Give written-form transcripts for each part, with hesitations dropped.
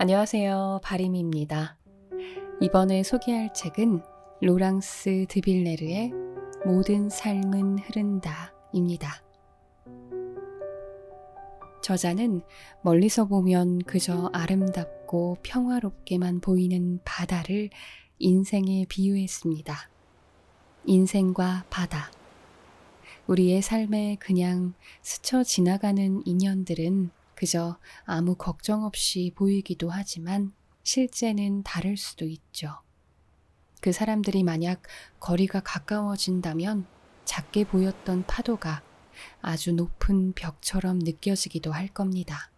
안녕하세요. 바림입니다. 이번에 소개할 책은 로랑스 드빌레르의 모든 삶은 흐른다입니다. 저자는 멀리서 보면 그저 아름답고 평화롭게만 보이는 바다를 인생에 비유했습니다. 인생과 바다. 우리의 삶에 그냥 스쳐 지나가는 인연들은 그저 아무 걱정 없이 보이기도 하지만 실제는 다를 수도 있죠. 그 사람들이 만약 거리가 가까워진다면 작게 보였던 파도가 아주 높은 벽처럼 느껴지기도 할 겁니다.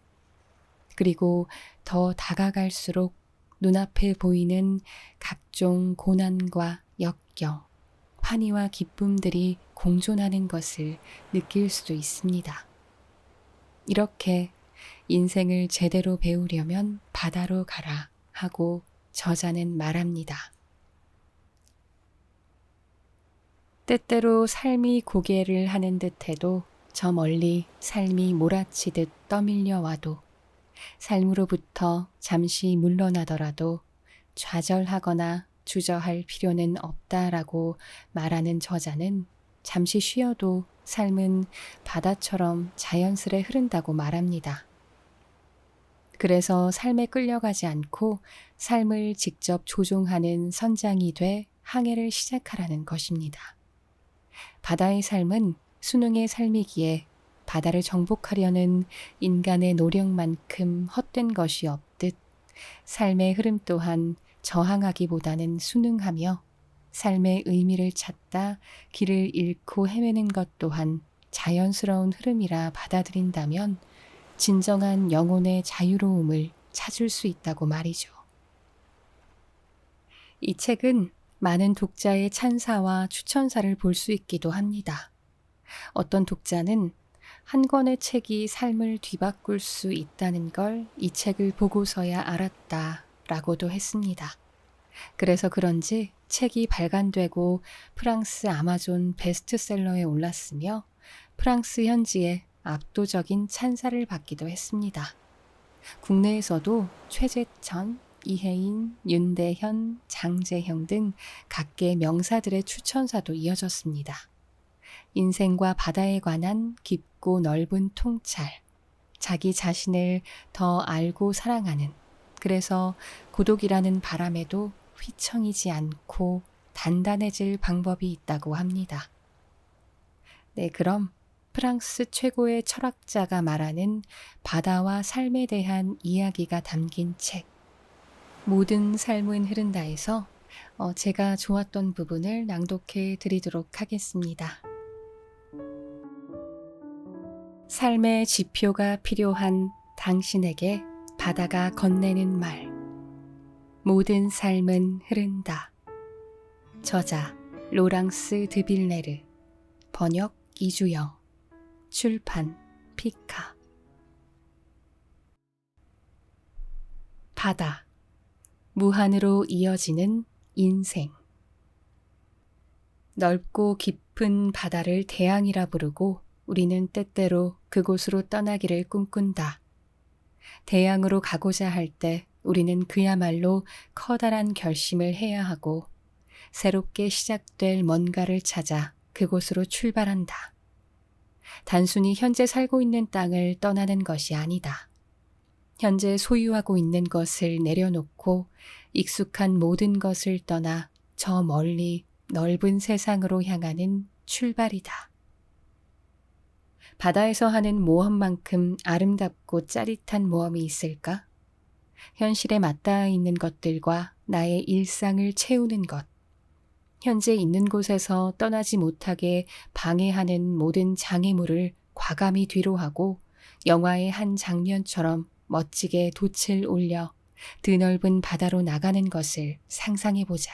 그리고 더 다가갈수록 눈앞에 보이는 각종 고난과 역경, 환희와 기쁨들이 공존하는 것을 느낄 수도 있습니다. 이렇게 인생을 제대로 배우려면 바다로 가라 하고 저자는 말합니다. 때때로 삶이 고개를 하는 듯해도 저 멀리 삶이 몰아치듯 떠밀려 와도 삶으로부터 잠시 물러나더라도 좌절하거나 주저할 필요는 없다라고 말하는 저자는 잠시 쉬어도 삶은 바다처럼 자연스레 흐른다고 말합니다. 그래서 삶에 끌려가지 않고 삶을 직접 조종하는 선장이 돼 항해를 시작하라는 것입니다. 바다의 삶은 순응의 삶이기에 바다를 정복하려는 인간의 노력만큼 헛된 것이 없듯 삶의 흐름 또한 저항하기보다는 순응하며 삶의 의미를 찾다 길을 잃고 헤매는 것 또한 자연스러운 흐름이라 받아들인다면 진정한 영혼의 자유로움을 찾을 수 있다고 말이죠. 이 책은 많은 독자의 찬사와 추천사를 볼 수 있기도 합니다. 어떤 독자는 한 권의 책이 삶을 뒤바꿀 수 있다는 걸 이 책을 보고서야 알았다 라고도 했습니다. 그래서 그런지 책이 발간되고 프랑스 아마존 베스트셀러에 올랐으며 프랑스 현지에 압도적인 찬사를 받기도 했습니다. 국내에서도 최재천, 이혜인, 윤대현, 장재형 등 각계 명사들의 추천사도 이어졌습니다. 인생과 바다에 관한 깊고 넓은 통찰, 자기 자신을 더 알고 사랑하는, 그래서 고독이라는 바람에도 휘청이지 않고 단단해질 방법이 있다고 합니다. 네, 그럼 프랑스 최고의 철학자가 말하는 바다와 삶에 대한 이야기가 담긴 책, 모든 삶은 흐른다에서 제가 좋았던 부분을 낭독해 드리도록 하겠습니다. 삶의 지표가 필요한 당신에게 바다가 건네는 말. 모든 삶은 흐른다. 저자 로랑스 드빌레르, 번역 이주영, 출판 피카. 바다, 무한으로 이어지는 인생. 넓고 깊은 바다를 대양이라 부르고 우리는 때때로 그곳으로 떠나기를 꿈꾼다. 대양으로 가고자 할 때 우리는 그야말로 커다란 결심을 해야 하고 새롭게 시작될 뭔가를 찾아 그곳으로 출발한다. 단순히 현재 살고 있는 땅을 떠나는 것이 아니다. 현재 소유하고 있는 것을 내려놓고 익숙한 모든 것을 떠나 저 멀리 넓은 세상으로 향하는 출발이다. 바다에서 하는 모험만큼 아름답고 짜릿한 모험이 있을까? 현실에 맞닿아 있는 것들과 나의 일상을 채우는 것. 현재 있는 곳에서 떠나지 못하게 방해하는 모든 장애물을 과감히 뒤로하고 영화의 한 장면처럼 멋지게 돛을 올려 드넓은 바다로 나가는 것을 상상해보자.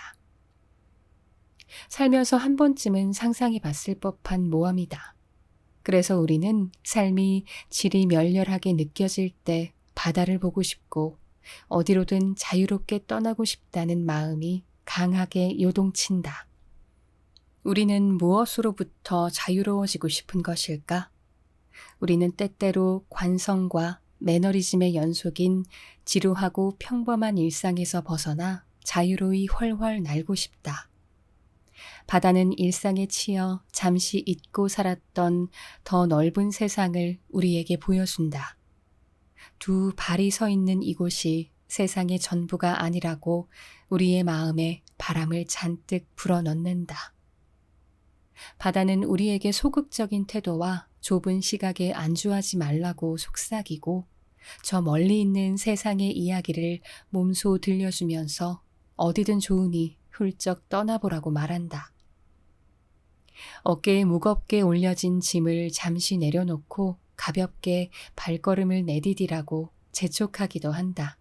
살면서 한 번쯤은 상상해 봤을 법한 모험이다. 그래서 우리는 삶이 질이 멸렬하게 느껴질 때 바다를 보고 싶고 어디로든 자유롭게 떠나고 싶다는 마음이 강하게 요동친다. 우리는 무엇으로부터 자유로워지고 싶은 것일까? 우리는 때때로 관성과 매너리즘의 연속인 지루하고 평범한 일상에서 벗어나 자유로이 훨훨 날고 싶다. 바다는 일상에 치여 잠시 잊고 살았던 더 넓은 세상을 우리에게 보여준다. 두 발이 서 있는 이곳이 세상의 전부가 아니라고 우리의 마음에 바람을 잔뜩 불어넣는다. 바다는 우리에게 소극적인 태도와 좁은 시각에 안주하지 말라고 속삭이고 저 멀리 있는 세상의 이야기를 몸소 들려주면서 어디든 좋으니 훌쩍 떠나보라고 말한다. 어깨에 무겁게 올려진 짐을 잠시 내려놓고 가볍게 발걸음을 내디디라고 재촉하기도 한다.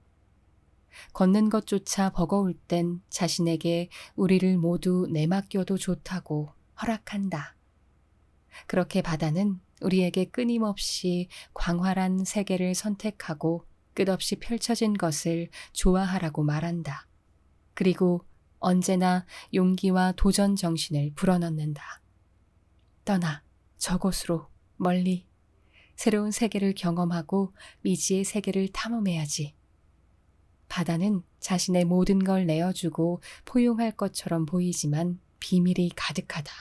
걷는 것조차 버거울 땐 자신에게 우리를 모두 내맡겨도 좋다고 허락한다. 그렇게 바다는 우리에게 끊임없이 광활한 세계를 선택하고 끝없이 펼쳐진 것을 좋아하라고 말한다. 그리고 언제나 용기와 도전 정신을 불어넣는다. 떠나, 저곳으로, 멀리, 새로운 세계를 경험하고 미지의 세계를 탐험해야지. 바다는 자신의 모든 걸 내어주고 포용할 것처럼 보이지만 비밀이 가득하다.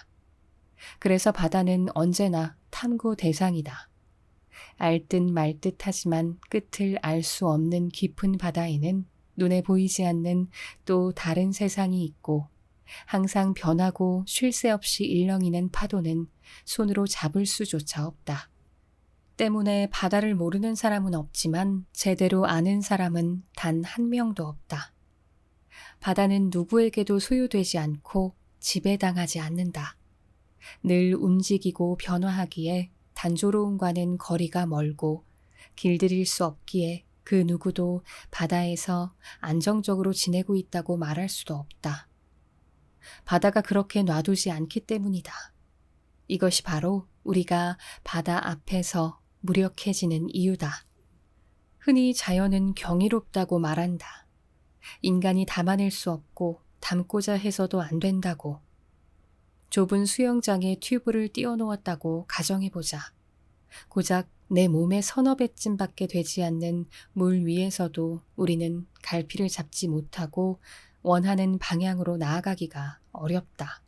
그래서 바다는 언제나 탐구 대상이다. 알듯 말듯 하지만 끝을 알 수 없는 깊은 바다에는 눈에 보이지 않는 또 다른 세상이 있고 항상 변하고 쉴 새 없이 일렁이는 파도는 손으로 잡을 수조차 없다. 때문에 바다를 모르는 사람은 없지만 제대로 아는 사람은 단 한 명도 없다. 바다는 누구에게도 소유되지 않고 지배당하지 않는다. 늘 움직이고 변화하기에 단조로움과는 거리가 멀고 길들일 수 없기에 그 누구도 바다에서 안정적으로 지내고 있다고 말할 수도 없다. 바다가 그렇게 놔두지 않기 때문이다. 이것이 바로 우리가 바다 앞에서 무력해지는 이유다. 흔히 자연은 경이롭다고 말한다. 인간이 담아낼 수 없고 담고자 해서도 안 된다고. 좁은 수영장에 튜브를 띄워놓았다고 가정해보자. 고작 내 몸의 서너 배쯤밖에 되지 않는 물 위에서도 우리는 갈피를 잡지 못하고 원하는 방향으로 나아가기가 어렵다.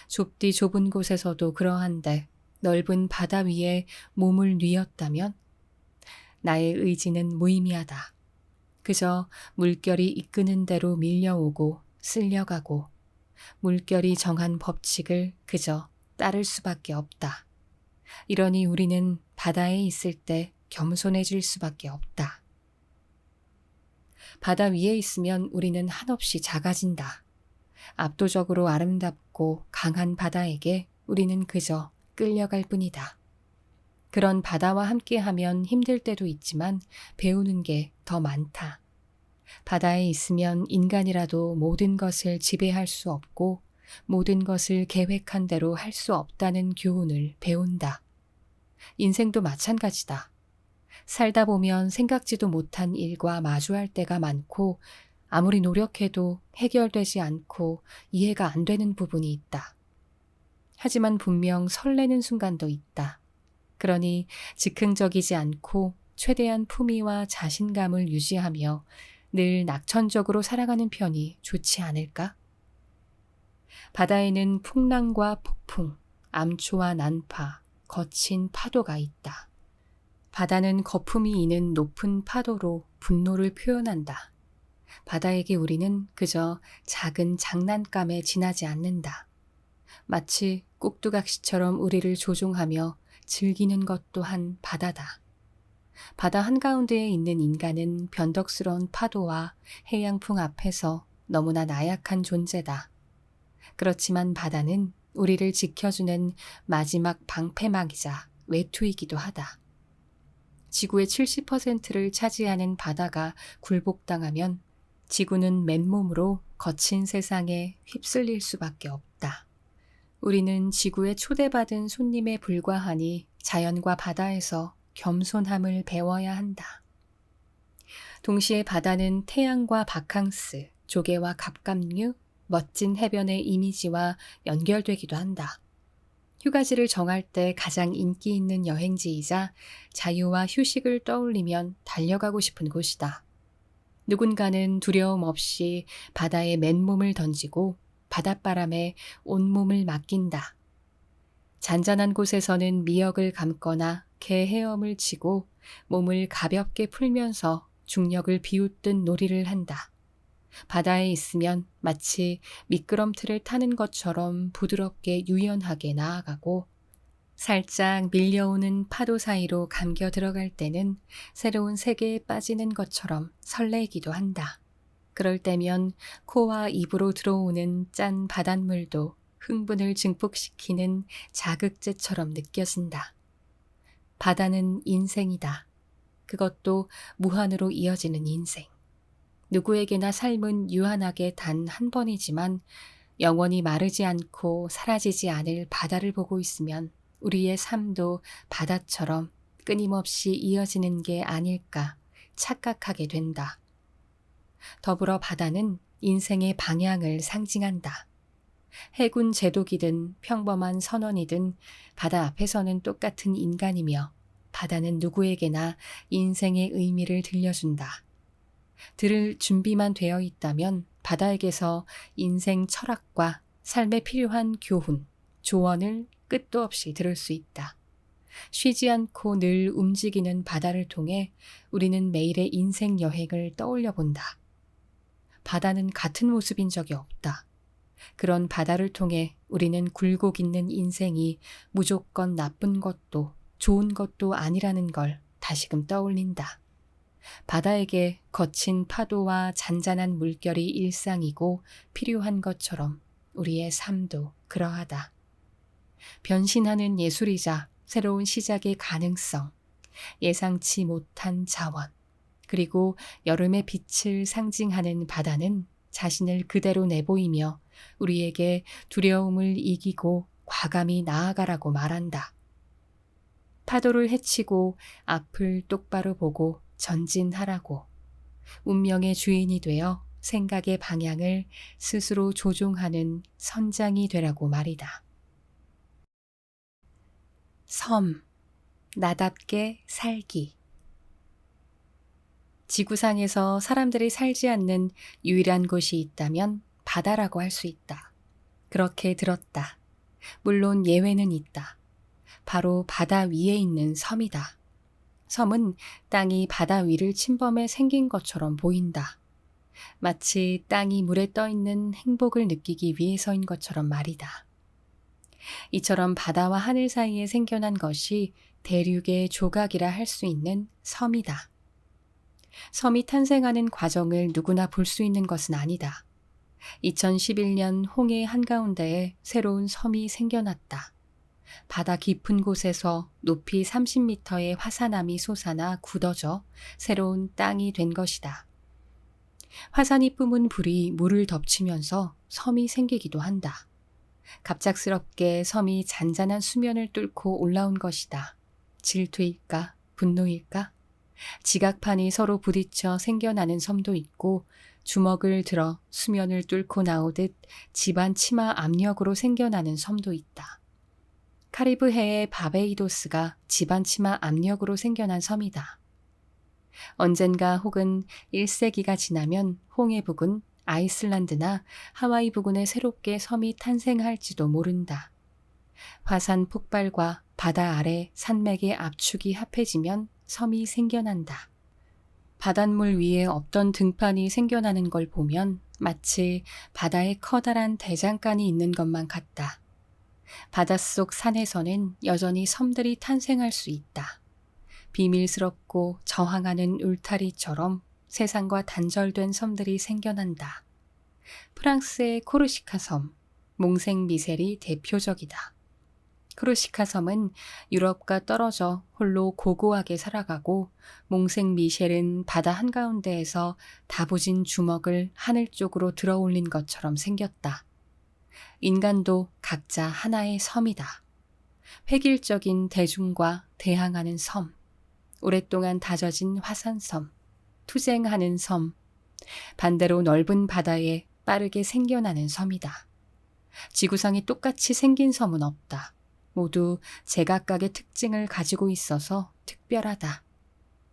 좁디 좁은 곳에서도 그러한데 넓은 바다 위에 몸을 뉘었다면 나의 의지는 무의미하다. 그저 물결이 이끄는 대로 밀려오고 쓸려가고 물결이 정한 법칙을 그저 따를 수밖에 없다. 이러니 우리는 바다에 있을 때 겸손해질 수밖에 없다. 바다 위에 있으면 우리는 한없이 작아진다. 압도적으로 아름답고 강한 바다에게 우리는 그저 끌려갈 뿐이다. 그런 바다와 함께하면 힘들 때도 있지만 배우는 게 더 많다. 바다에 있으면 인간이라도 모든 것을 지배할 수 없고 모든 것을 계획한 대로 할 수 없다는 교훈을 배운다. 인생도 마찬가지다. 살다 보면 생각지도 못한 일과 마주할 때가 많고 아무리 노력해도 해결되지 않고 이해가 안 되는 부분이 있다. 하지만 분명 설레는 순간도 있다. 그러니 즉흥적이지 않고 최대한 품위와 자신감을 유지하며 늘 낙천적으로 살아가는 편이 좋지 않을까? 바다에는 풍랑과 폭풍, 암초와 난파, 거친 파도가 있다. 바다는 거품이 이는 높은 파도로 분노를 표현한다. 바다에게 우리는 그저 작은 장난감에 지나지 않는다. 마치 꼭두각시처럼 우리를 조종하며 즐기는 것 또한 바다다. 바다 한가운데에 있는 인간은 변덕스러운 파도와 해양풍 앞에서 너무나 나약한 존재다. 그렇지만 바다는 우리를 지켜주는 마지막 방패막이자 외투이기도 하다. 지구의 70%를 차지하는 바다가 굴복당하면 지구는 맨몸으로 거친 세상에 휩쓸릴 수밖에 없다. 우리는 지구에 초대받은 손님에 불과하니 자연과 바다에서 겸손함을 배워야 한다. 동시에 바다는 태양과 바캉스, 조개와 갑각류, 멋진 해변의 이미지와 연결되기도 한다. 휴가지를 정할 때 가장 인기 있는 여행지이자 자유와 휴식을 떠올리면 달려가고 싶은 곳이다. 누군가는 두려움 없이 바다에 맨몸을 던지고 바닷바람에 온몸을 맡긴다. 잔잔한 곳에서는 미역을 감거나 개 헤엄을 치고 몸을 가볍게 풀면서 중력을 비웃듯 놀이를 한다. 바다에 있으면 마치 미끄럼틀을 타는 것처럼 부드럽게 유연하게 나아가고 살짝 밀려오는 파도 사이로 감겨 들어갈 때는 새로운 세계에 빠지는 것처럼 설레기도 한다. 그럴 때면 코와 입으로 들어오는 짠 바닷물도 흥분을 증폭시키는 자극제처럼 느껴진다. 바다는 인생이다. 그것도 무한으로 이어지는 인생. 누구에게나 삶은 유한하게 단 한 번이지만 영원히 마르지 않고 사라지지 않을 바다를 보고 있으면 우리의 삶도 바다처럼 끊임없이 이어지는 게 아닐까 착각하게 된다. 더불어 바다는 인생의 방향을 상징한다. 해군 제독이든 평범한 선원이든 바다 앞에서는 똑같은 인간이며 바다는 누구에게나 인생의 의미를 들려준다. 들을 준비만 되어 있다면 바다에게서 인생 철학과 삶에 필요한 교훈, 조언을 끝도 없이 들을 수 있다. 쉬지 않고 늘 움직이는 바다를 통해 우리는 매일의 인생 여행을 떠올려 본다. 바다는 같은 모습인 적이 없다. 그런 바다를 통해 우리는 굴곡 있는 인생이 무조건 나쁜 것도 좋은 것도 아니라는 걸 다시금 떠올린다. 바다에게 거친 파도와 잔잔한 물결이 일상이고 필요한 것처럼 우리의 삶도 그러하다. 변신하는 예술이자 새로운 시작의 가능성, 예상치 못한 자원, 그리고 여름의 빛을 상징하는 바다는 자신을 그대로 내보이며 우리에게 두려움을 이기고 과감히 나아가라고 말한다. 파도를 헤치고 앞을 똑바로 보고 전진하라고. 운명의 주인이 되어 생각의 방향을 스스로 조종하는 선장이 되라고 말이다. 섬, 나답게 살기. 지구상에서 사람들이 살지 않는 유일한 곳이 있다면 바다라고 할 수 있다. 그렇게 들었다. 물론 예외는 있다. 바로 바다 위에 있는 섬이다. 섬은 땅이 바다 위를 침범해 생긴 것처럼 보인다. 마치 땅이 물에 떠 있는 행복을 느끼기 위해서인 것처럼 말이다. 이처럼 바다와 하늘 사이에 생겨난 것이 대륙의 조각이라 할 수 있는 섬이다. 섬이 탄생하는 과정을 누구나 볼 수 있는 것은 아니다. 2011년 홍해 한가운데에 새로운 섬이 생겨났다. 바다 깊은 곳에서 높이 30m의 화산암이 솟아나 굳어져 새로운 땅이 된 것이다. 화산이 뿜은 불이 물을 덮치면서 섬이 생기기도 한다. 갑작스럽게 섬이 잔잔한 수면을 뚫고 올라온 것이다. 질투일까? 분노일까? 지각판이 서로 부딪혀 생겨나는 섬도 있고 주먹을 들어 수면을 뚫고 나오듯 집안 치마 압력으로 생겨나는 섬도 있다. 카리브해의 바베이도스가 집안 치마 압력으로 생겨난 섬이다. 언젠가 혹은 1세기가 지나면 홍해 부근, 아이슬란드나 하와이 부근에 새롭게 섬이 탄생할지도 모른다. 화산 폭발과 바다 아래 산맥의 압축이 합해지면 섬이 생겨난다. 바닷물 위에 없던 등판이 생겨나는 걸 보면 마치 바다에 커다란 대장간이 있는 것만 같다. 바닷속 산에서는 여전히 섬들이 탄생할 수 있다. 비밀스럽고 저항하는 울타리처럼 세상과 단절된 섬들이 생겨난다. 프랑스의 코르시카 섬, 몽생 미셸이 대표적이다. 코르시카 섬은 유럽과 떨어져 홀로 고고하게 살아가고 몽생 미셸은 바다 한가운데에서 다부진 주먹을 하늘 쪽으로 들어올린 것처럼 생겼다. 인간도 각자 하나의 섬이다. 획일적인 대중과 대항하는 섬, 오랫동안 다져진 화산섬, 투쟁하는 섬, 반대로 넓은 바다에 빠르게 생겨나는 섬이다. 지구상에 똑같이 생긴 섬은 없다. 모두 제각각의 특징을 가지고 있어서 특별하다.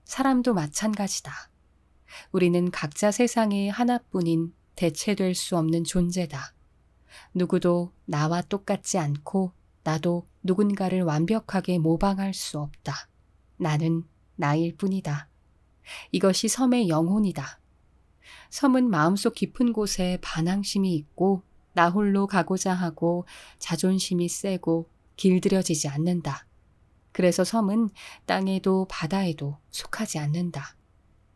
사람도 마찬가지다. 우리는 각자 세상에 하나뿐인 대체될 수 없는 존재다. 누구도 나와 똑같지 않고 나도 누군가를 완벽하게 모방할 수 없다. 나는 나일 뿐이다. 이것이 섬의 영혼이다. 섬은 마음속 깊은 곳에 반항심이 있고 나 홀로 가고자 하고 자존심이 세고 길들여지지 않는다. 그래서 섬은 땅에도 바다에도 속하지 않는다.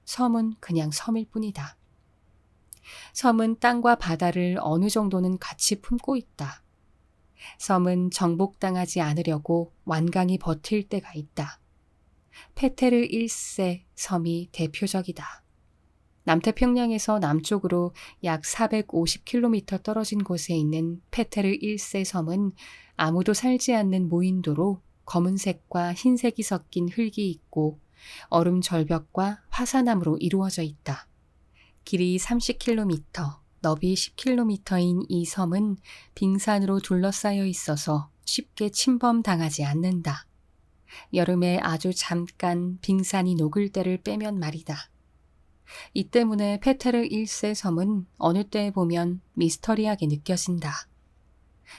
섬은 그냥 섬일 뿐이다. 섬은 땅과 바다를 어느 정도는 같이 품고 있다. 섬은 정복당하지 않으려고 완강히 버틸 때가 있다. 페테르 1세 섬이 대표적이다. 남태평양에서 남쪽으로 약 450km 떨어진 곳에 있는 페테르 1세 섬은 아무도 살지 않는 무인도로 검은색과 흰색이 섞인 흙이 있고 얼음 절벽과 화산암으로 이루어져 있다. 길이 30km, 너비 10km인 이 섬은 빙산으로 둘러싸여 있어서 쉽게 침범당하지 않는다. 여름에 아주 잠깐 빙산이 녹을 때를 빼면 말이다. 이 때문에 페테르 1세 섬은 어느 때에 보면 미스터리하게 느껴진다.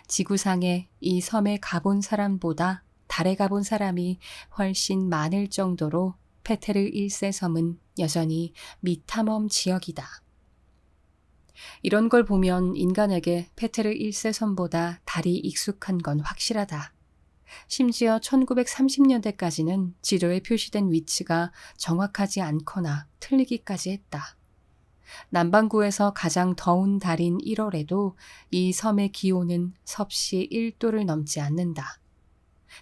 지구상에 이 섬에 가본 사람보다 달에 가본 사람이 훨씬 많을 정도로 페테르 1세 섬은 여전히 미탐험 지역이다. 이런 걸 보면 인간에게 페테르 1세 섬보다 달이 익숙한 건 확실하다. 심지어 1930년대까지는 지도에 표시된 위치가 정확하지 않거나 틀리기까지 했다. 남반구에서 가장 더운 달인 1월에도 이 섬의 기온은 섭씨 1도를 넘지 않는다.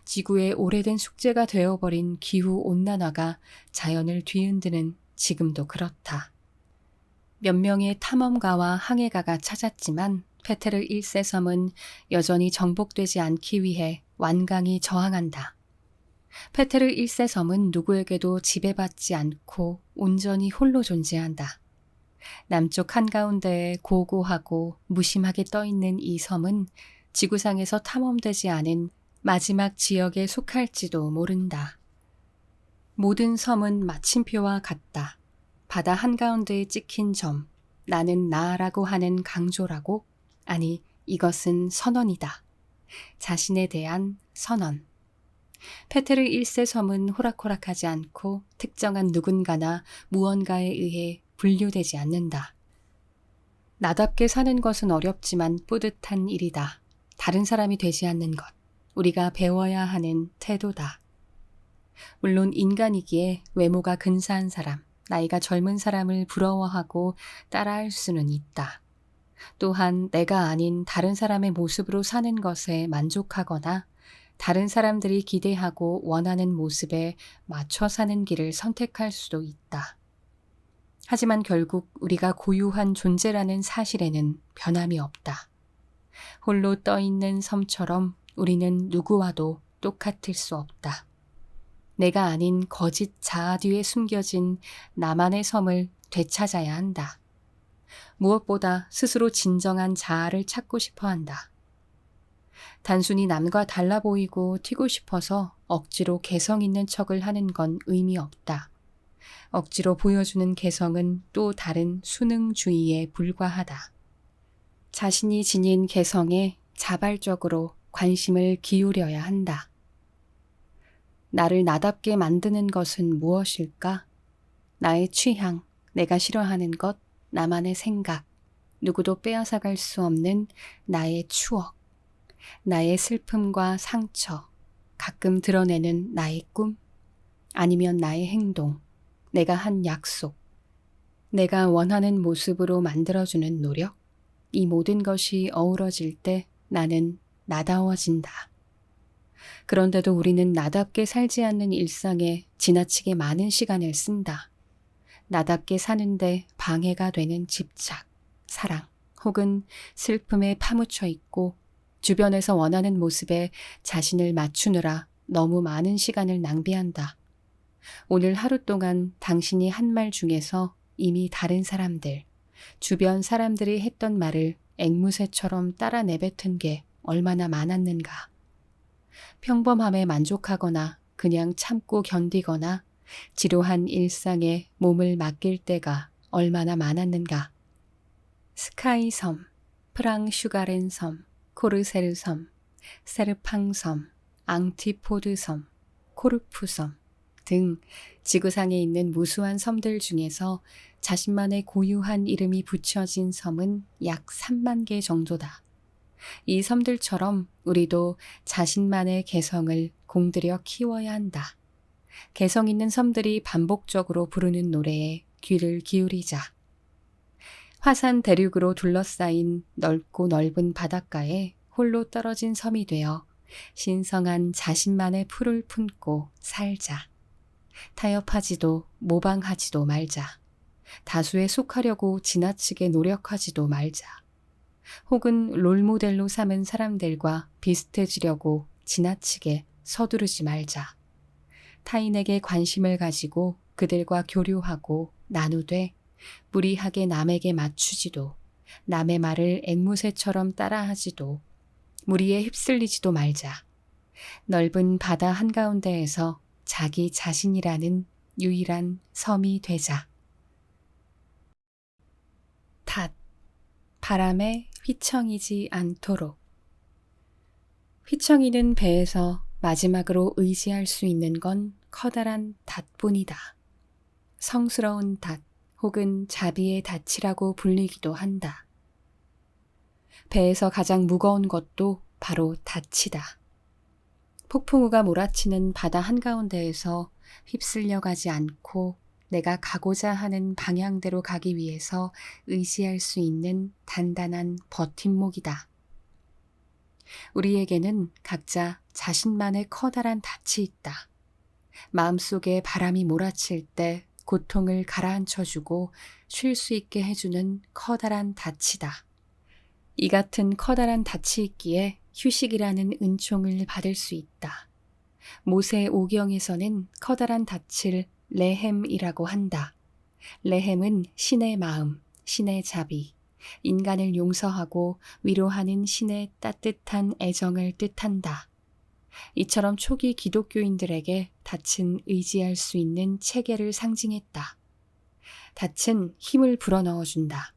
지구의 오래된 숙제가 되어버린 기후온난화가 자연을 뒤흔드는 지금도 그렇다. 몇 명의 탐험가와 항해가가 찾았지만 페테르 1세 섬은 여전히 정복되지 않기 위해 완강히 저항한다. 페테르 1세 섬은 누구에게도 지배받지 않고 온전히 홀로 존재한다. 남쪽 한가운데에 고고하고 무심하게 떠있는 이 섬은 지구상에서 탐험되지 않은 마지막 지역에 속할지도 모른다. 모든 섬은 마침표와 같다. 바다 한가운데에 찍힌 점, 나는 나라고 하는 강조라고? 아니, 이것은 선언이다. 자신에 대한 선언. 페테르 1세 섬은 호락호락하지 않고 특정한 누군가나 무언가에 의해 분류되지 않는다. 나답게 사는 것은 어렵지만 뿌듯한 일이다. 다른 사람이 되지 않는 것. 우리가 배워야 하는 태도다. 물론 인간이기에 외모가 근사한 사람, 나이가 젊은 사람을 부러워하고 따라할 수는 있다. 또한 내가 아닌 다른 사람의 모습으로 사는 것에 만족하거나 다른 사람들이 기대하고 원하는 모습에 맞춰 사는 길을 선택할 수도 있다. 하지만 결국 우리가 고유한 존재라는 사실에는 변함이 없다. 홀로 떠있는 섬처럼 우리는 누구와도 똑같을 수 없다. 내가 아닌 거짓 자아 뒤에 숨겨진 나만의 섬을 되찾아야 한다. 무엇보다 스스로 진정한 자아를 찾고 싶어 한다. 단순히 남과 달라 보이고 튀고 싶어서 억지로 개성 있는 척을 하는 건 의미 없다. 억지로 보여주는 개성은 또 다른 수능주의에 불과하다. 자신이 지닌 개성에 자발적으로 관심을 기울여야 한다. 나를 나답게 만드는 것은 무엇일까? 나의 취향, 내가 싫어하는 것, 나만의 생각, 누구도 빼앗아갈 수 없는 나의 추억, 나의 슬픔과 상처, 가끔 드러내는 나의 꿈, 아니면 나의 행동, 내가 한 약속, 내가 원하는 모습으로 만들어주는 노력, 이 모든 것이 어우러질 때 나는 나다워진다. 그런데도 우리는 나답게 살지 않는 일상에 지나치게 많은 시간을 쓴다. 나답게 사는데 방해가 되는 집착, 사랑, 혹은 슬픔에 파묻혀 있고 주변에서 원하는 모습에 자신을 맞추느라 너무 많은 시간을 낭비한다. 오늘 하루 동안 당신이 한 말 중에서 이미 다른 사람들, 주변 사람들이 했던 말을 앵무새처럼 따라 내뱉은 게 얼마나 많았는가. 평범함에 만족하거나 그냥 참고 견디거나 지루한 일상에 몸을 맡길 때가 얼마나 많았는가. 스카이섬, 프랑슈가렌 섬, 코르세르 섬, 세르팡 섬, 앙티포드 섬, 코르프 섬 등 지구상에 있는 무수한 섬들 중에서 자신만의 고유한 이름이 붙여진 섬은 약 3만 개 정도다. 이 섬들처럼 우리도 자신만의 개성을 공들여 키워야 한다. 개성 있는 섬들이 반복적으로 부르는 노래에 귀를 기울이자. 화산 대륙으로 둘러싸인 넓고 넓은 바닷가에 홀로 떨어진 섬이 되어 신성한 자신만의 풀을 품고 살자. 타협하지도 모방하지도 말자. 다수에 속하려고 지나치게 노력하지도 말자. 혹은 롤모델로 삼은 사람들과 비슷해지려고 지나치게 서두르지 말자. 타인에게 관심을 가지고 그들과 교류하고 나누되 무리하게 남에게 맞추지도 남의 말을 앵무새처럼 따라하지도 무리에 휩쓸리지도 말자. 넓은 바다 한가운데에서 자기 자신이라는 유일한 섬이 되자. 닷, 바람에 휘청이지 않도록. 휘청이는 배에서 마지막으로 의지할 수 있는 건 커다란 닷뿐이다. 성스러운 닷 혹은 자비의 닷이라고 불리기도 한다. 배에서 가장 무거운 것도 바로 닷이다. 폭풍우가 몰아치는 바다 한가운데에서 휩쓸려 가지 않고 내가 가고자 하는 방향대로 가기 위해서 의지할 수 있는 단단한 버팀목이다. 우리에게는 각자 자신만의 커다란 닻이 있다. 마음속에 바람이 몰아칠 때 고통을 가라앉혀주고 쉴 수 있게 해주는 커다란 닻이다. 이 같은 커다란 닻이 있기에 휴식이라는 은총을 받을 수 있다. 모세 오경에서는 커다란 닻을 레헴이라고 한다. 레헴은 신의 마음, 신의 자비, 인간을 용서하고 위로하는 신의 따뜻한 애정을 뜻한다. 이처럼 초기 기독교인들에게 닻은 의지할 수 있는 체계를 상징했다. 닻은 힘을 불어넣어준다.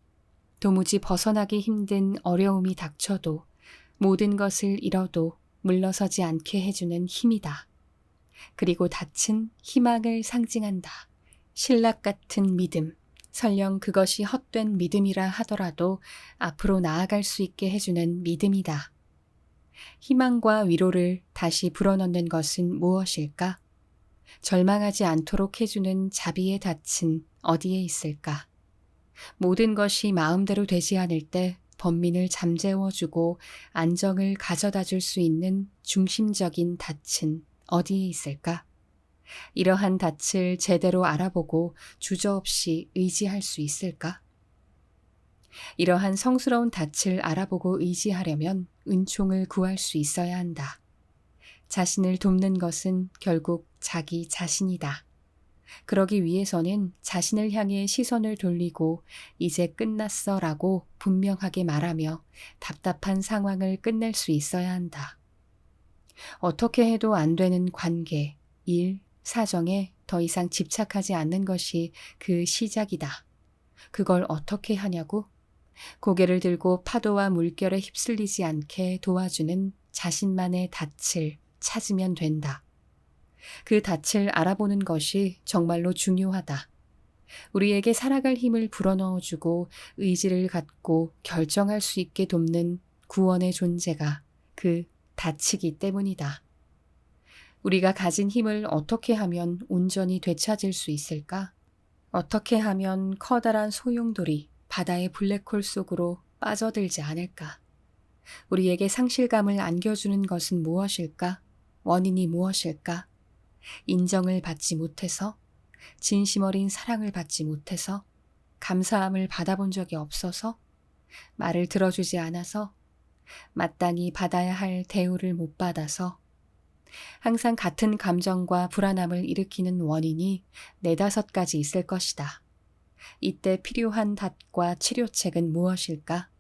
도무지 벗어나기 힘든 어려움이 닥쳐도 모든 것을 잃어도 물러서지 않게 해주는 힘이다. 그리고 닻은 희망을 상징한다. 신락 같은 믿음, 설령 그것이 헛된 믿음이라 하더라도 앞으로 나아갈 수 있게 해주는 믿음이다. 희망과 위로를 다시 불어넣는 것은 무엇일까? 절망하지 않도록 해주는 자비의 닻은 어디에 있을까? 모든 것이 마음대로 되지 않을 때 번민을 잠재워주고 안정을 가져다 줄 수 있는 중심적인 닻은 어디에 있을까? 이러한 닻을 제대로 알아보고 주저없이 의지할 수 있을까? 이러한 성스러운 닻을 알아보고 의지하려면 은총을 구할 수 있어야 한다. 자신을 돕는 것은 결국 자기 자신이다. 그러기 위해서는 자신을 향해 시선을 돌리고 이제 끝났어 라고 분명하게 말하며 답답한 상황을 끝낼 수 있어야 한다. 어떻게 해도 안 되는 관계, 일, 사정에 더 이상 집착하지 않는 것이 그 시작이다. 그걸 어떻게 하냐고? 고개를 들고 파도와 물결에 휩쓸리지 않게 도와주는 자신만의 닻을 찾으면 된다. 그 닻을 알아보는 것이 정말로 중요하다. 우리에게 살아갈 힘을 불어넣어주고 의지를 갖고 결정할 수 있게 돕는 구원의 존재가 그 닻이기 때문이다. 우리가 가진 힘을 어떻게 하면 온전히 되찾을 수 있을까? 어떻게 하면 커다란 소용돌이 바다의 블랙홀 속으로 빠져들지 않을까? 우리에게 상실감을 안겨주는 것은 무엇일까? 원인이 무엇일까? 인정을 받지 못해서, 진심 어린 사랑을 받지 못해서, 감사함을 받아본 적이 없어서, 말을 들어주지 않아서, 마땅히 받아야 할 대우를 못 받아서, 항상 같은 감정과 불안함을 일으키는 원인이 4-5가지 있을 것이다. 이때 필요한 닷과 치료책은 무엇일까?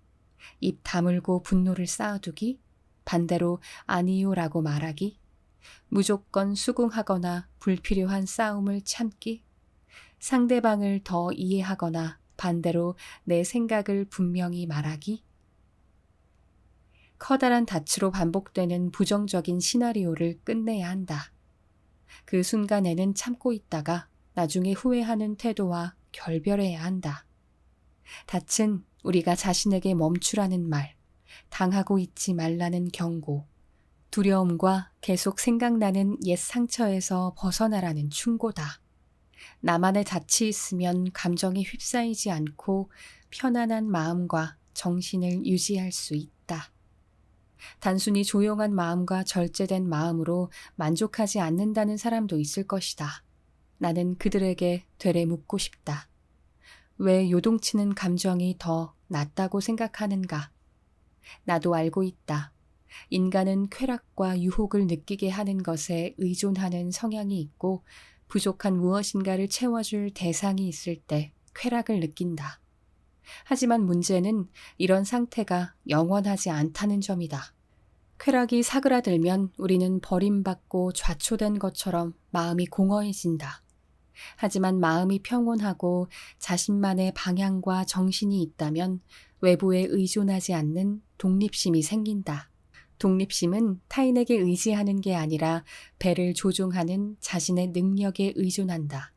입 다물고 분노를 쌓아두기? 반대로 아니요라고 말하기, 무조건 수긍하거나 불필요한 싸움을 참기, 상대방을 더 이해하거나 반대로 내 생각을 분명히 말하기. 커다란 닻으로 반복되는 부정적인 시나리오를 끝내야 한다. 그 순간에는 참고 있다가 나중에 후회하는 태도와 결별해야 한다. 닻은 우리가 자신에게 멈추라는 말, 당하고 있지 말라는 경고, 두려움과 계속 생각나는 옛 상처에서 벗어나라는 충고다. 나만의 닻이 있으면 감정에 휩싸이지 않고 편안한 마음과 정신을 유지할 수 있다. 단순히 조용한 마음과 절제된 마음으로 만족하지 않는다는 사람도 있을 것이다. 나는 그들에게 되레 묻고 싶다. 왜 요동치는 감정이 더 낫다고 생각하는가? 나도 알고 있다. 인간은 쾌락과 유혹을 느끼게 하는 것에 의존하는 성향이 있고 부족한 무엇인가를 채워줄 대상이 있을 때 쾌락을 느낀다. 하지만 문제는 이런 상태가 영원하지 않다는 점이다. 쾌락이 사그라들면 우리는 버림받고 좌초된 것처럼 마음이 공허해진다. 하지만 마음이 평온하고 자신만의 방향과 정신이 있다면 외부에 의존하지 않는 독립심이 생긴다. 독립심은 타인에게 의지하는 게 아니라 배를 조종하는 자신의 능력에 의존한다.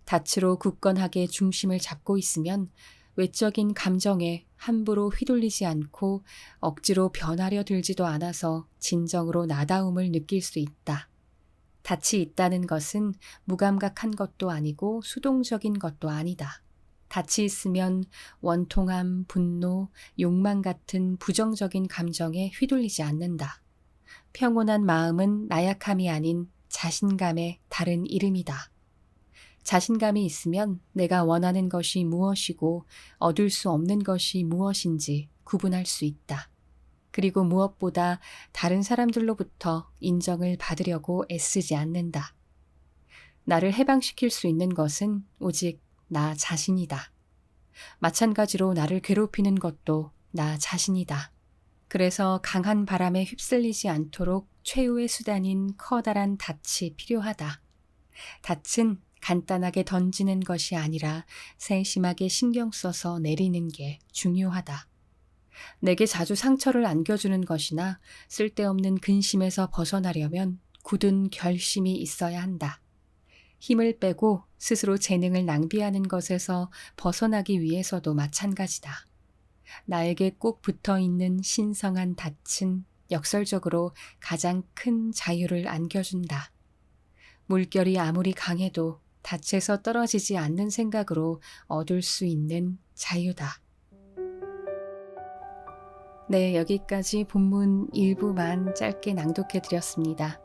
닻으로 굳건하게 중심을 잡고 있으면 외적인 감정에 함부로 휘둘리지 않고 억지로 변하려 들지도 않아서 진정으로 나다움을 느낄 수 있다. 닻이 있다는 것은 무감각한 것도 아니고 수동적인 것도 아니다. 닻이 있으면 원통함, 분노, 욕망 같은 부정적인 감정에 휘둘리지 않는다. 평온한 마음은 나약함이 아닌 자신감의 다른 이름이다. 자신감이 있으면 내가 원하는 것이 무엇이고 얻을 수 없는 것이 무엇인지 구분할 수 있다. 그리고 무엇보다 다른 사람들로부터 인정을 받으려고 애쓰지 않는다. 나를 해방시킬 수 있는 것은 오직 나 자신이다. 마찬가지로 나를 괴롭히는 것도 나 자신이다. 그래서 강한 바람에 휩쓸리지 않도록 최후의 수단인 커다란 닻이 필요하다. 닻은 간단하게 던지는 것이 아니라 세심하게 신경 써서 내리는 게 중요하다. 내게 자주 상처를 안겨주는 것이나 쓸데없는 근심에서 벗어나려면 굳은 결심이 있어야 한다. 힘을 빼고 스스로 재능을 낭비하는 것에서 벗어나기 위해서도 마찬가지다. 나에게 꼭 붙어있는 신성한 닻은 역설적으로 가장 큰 자유를 안겨준다. 물결이 아무리 강해도 닻에서 떨어지지 않는 생각으로 얻을 수 있는 자유다. 네, 여기까지 본문 일부만 짧게 낭독해드렸습니다.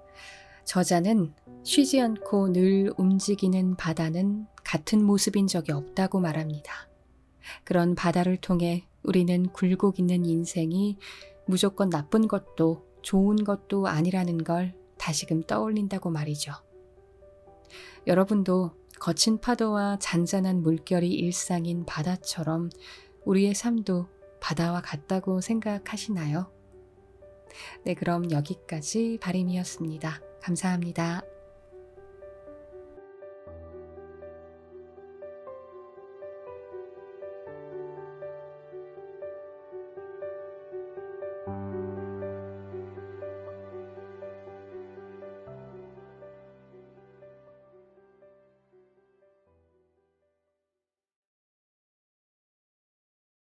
저자는 쉬지 않고 늘 움직이는 바다는 같은 모습인 적이 없다고 말합니다. 그런 바다를 통해 우리는 굴곡 있는 인생이 무조건 나쁜 것도 좋은 것도 아니라는 걸 다시금 떠올린다고 말이죠. 여러분도 거친 파도와 잔잔한 물결이 일상인 바다처럼 우리의 삶도 바다와 같다고 생각하시나요? 네, 그럼 여기까지 바림이었습니다. 감사합니다.